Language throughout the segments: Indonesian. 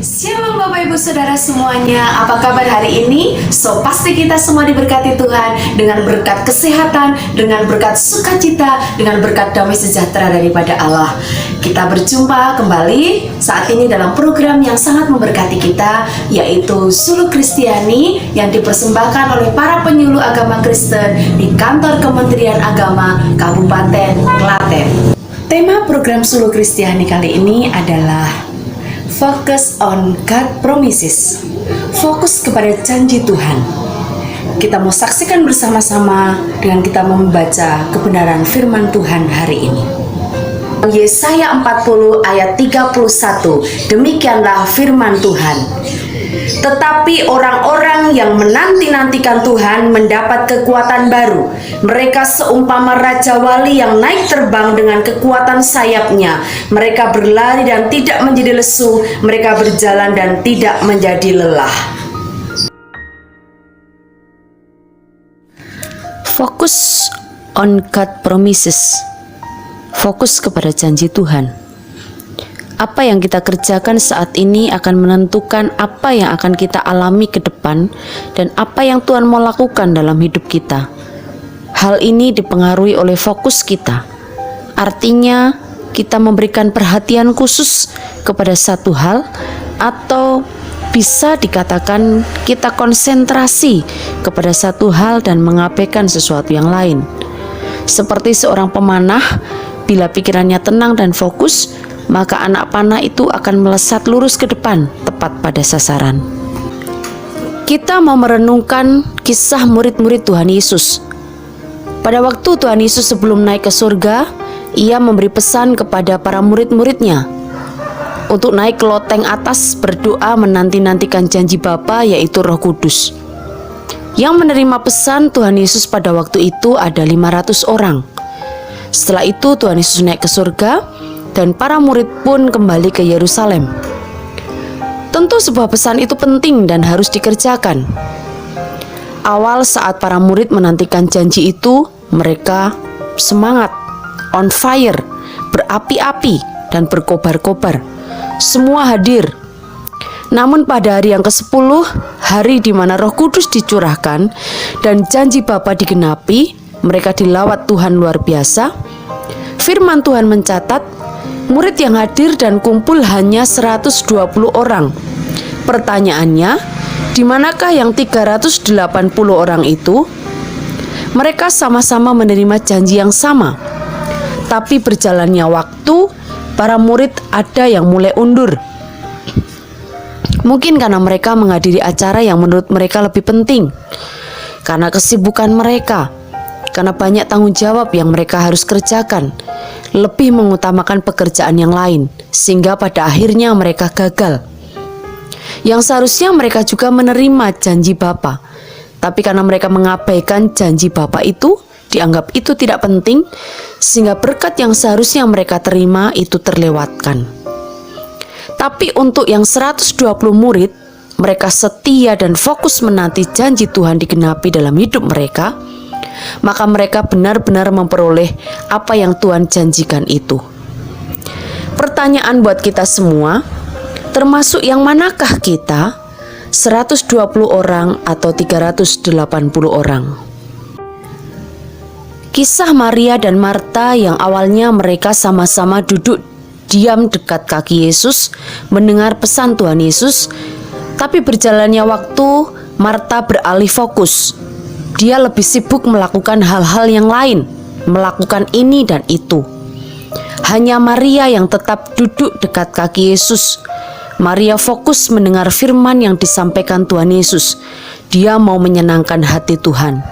Shalom Bapak Ibu Saudara semuanya, apa kabar hari ini? Pasti kita semua diberkati Tuhan dengan berkat kesehatan, dengan berkat sukacita, dengan berkat damai sejahtera daripada Allah. Kita berjumpa kembali saat ini dalam program yang sangat memberkati kita, yaitu Suluk Kristiani yang dipersembahkan oleh para penyuluh agama Kristen di kantor Kementerian Agama Kabupaten Klaten. Tema program Suluk Kristiani kali ini adalah Focus on God Promises. Fokus kepada janji Tuhan. Kita mau saksikan bersama-sama dengan kita membaca kebenaran firman Tuhan hari ini. Yesaya 40 ayat 31. Demikianlah firman Tuhan. Tetapi orang-orang yang menanti-nantikan Tuhan mendapat kekuatan baru. Mereka seumpama Raja Wali yang naik terbang dengan kekuatan sayapnya. Mereka berlari dan tidak menjadi lesu. Mereka berjalan dan tidak menjadi lelah. Fokus on God Promises. Fokus kepada janji Tuhan. Apa yang kita kerjakan saat ini akan menentukan apa yang akan kita alami ke depan dan apa yang Tuhan mau lakukan dalam hidup kita. Hal ini dipengaruhi oleh fokus kita. Artinya, kita memberikan perhatian khusus kepada satu hal, atau bisa dikatakan kita konsentrasi kepada satu hal dan mengabaikan sesuatu yang lain. Seperti seorang pemanah, bila pikirannya tenang dan fokus, maka anak panah itu akan melesat lurus ke depan, tepat pada sasaran. Kita mau merenungkan kisah murid-murid Tuhan Yesus. Pada waktu Tuhan Yesus sebelum naik ke surga, Ia memberi pesan kepada para murid-muridnya untuk naik ke loteng atas berdoa menanti-nantikan janji Bapa, yaitu Roh Kudus. Yang menerima pesan Tuhan Yesus pada waktu itu ada 500 orang. Setelah itu Tuhan Yesus naik ke surga, dan para murid pun kembali ke Yerusalem. Tentu sebuah pesan itu penting dan harus dikerjakan. Awal saat para murid menantikan janji itu, mereka semangat, on fire, berapi-api, dan berkobar-kobar. Semua hadir. Namun pada hari yang ke-10, hari di mana Roh Kudus dicurahkan dan janji Bapa digenapi, mereka dilawat Tuhan luar biasa. Firman Tuhan mencatat, murid yang hadir dan kumpul hanya 120 orang. Pertanyaannya, di manakah yang 380 orang itu? Mereka sama-sama menerima janji yang sama. Tapi berjalannya waktu, para murid ada yang mulai undur. Mungkin karena mereka menghadiri acara yang menurut mereka lebih penting, karena kesibukan mereka, karena banyak tanggung jawab yang mereka harus kerjakan, lebih mengutamakan pekerjaan yang lain, sehingga pada akhirnya mereka gagal. Yang seharusnya mereka juga menerima janji Bapa, tapi karena mereka mengabaikan janji Bapa itu, dianggap itu tidak penting, sehingga berkat yang seharusnya mereka terima itu terlewatkan. Tapi untuk yang 120 murid, mereka setia dan fokus menanti janji Tuhan digenapi dalam hidup mereka, maka mereka benar-benar memperoleh apa yang Tuhan janjikan itu. Pertanyaan buat kita semua, termasuk yang manakah kita? 120 orang atau 380 orang? Kisah Maria dan Marta yang awalnya mereka sama-sama duduk diam dekat kaki Yesus, mendengar pesan Tuhan Yesus, tapi berjalannya waktu, Marta beralih fokus. Dia lebih sibuk melakukan hal-hal yang lain, melakukan ini dan itu. Hanya Maria yang tetap duduk dekat kaki Yesus. Maria fokus mendengar firman yang disampaikan Tuhan Yesus. Dia mau menyenangkan hati Tuhan.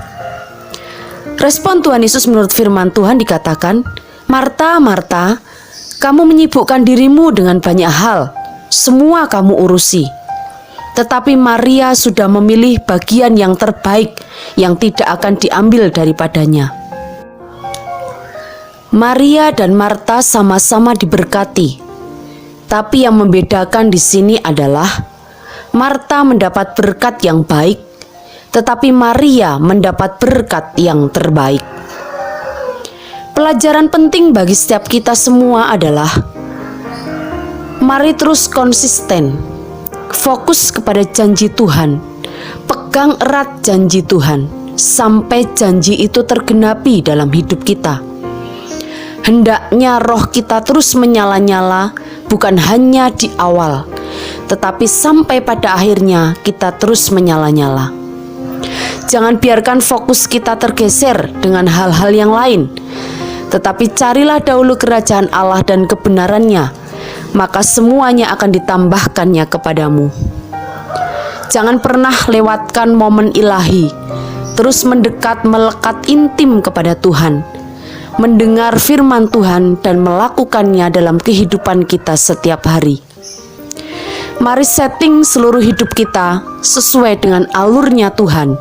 Respon Tuhan Yesus menurut firman Tuhan dikatakan, "Marta, Marta, kamu menyibukkan dirimu dengan banyak hal. Semua kamu urusi. Tetapi Maria sudah memilih bagian yang terbaik yang tidak akan diambil daripadanya." Maria dan Marta sama-sama diberkati. Tapi yang membedakan di sini adalah Marta mendapat berkat yang baik, tetapi Maria mendapat berkat yang terbaik. Pelajaran penting bagi setiap kita semua adalah Mari terus konsisten, fokus kepada janji Tuhan, pegang erat janji Tuhan, sampai janji itu tergenapi dalam hidup kita. Hendaknya roh kita terus menyala-nyala, bukan hanya di awal, tetapi sampai pada akhirnya kita terus menyala-nyala. Jangan biarkan fokus kita tergeser dengan hal-hal yang lain, tetapi carilah dahulu kerajaan Allah dan kebenarannya, maka semuanya akan ditambahkannya kepadamu. Jangan pernah lewatkan momen ilahi, terus mendekat melekat intim kepada Tuhan, mendengar firman Tuhan dan melakukannya dalam kehidupan kita setiap hari. Mari setting seluruh hidup kita sesuai dengan alurnya Tuhan,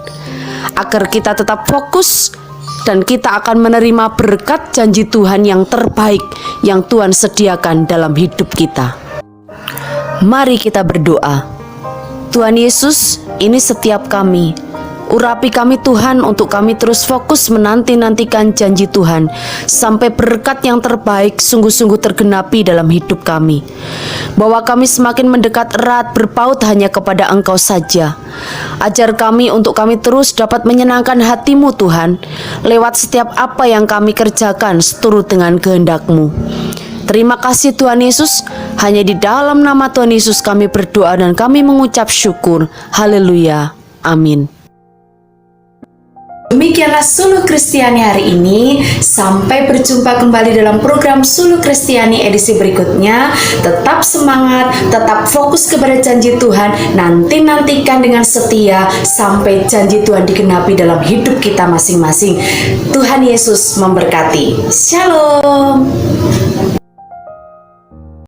agar kita tetap fokus dan kita akan menerima berkat janji Tuhan yang terbaik yang Tuhan sediakan dalam hidup kita. Mari kita berdoa. Tuhan Yesus, ini setiap kami. Urapi kami Tuhan untuk kami terus fokus menanti-nantikan janji Tuhan sampai berkat yang terbaik sungguh-sungguh tergenapi dalam hidup kami. Bahwa kami semakin mendekat erat berpaut hanya kepada Engkau saja. Ajar kami untuk kami terus dapat menyenangkan hati-Mu Tuhan lewat setiap apa yang kami kerjakan seturut dengan kehendak-Mu. Terima kasih Tuhan Yesus, hanya di dalam nama Tuhan Yesus kami berdoa dan kami mengucap syukur. Haleluya. Amin. Demikianlah Suluh Kristiani hari ini. Sampai berjumpa kembali dalam program Suluh Kristiani edisi berikutnya. Tetap semangat, tetap fokus kepada janji Tuhan. Nantikan dengan setia sampai janji Tuhan digenapi dalam hidup kita masing-masing. Tuhan Yesus memberkati. Shalom.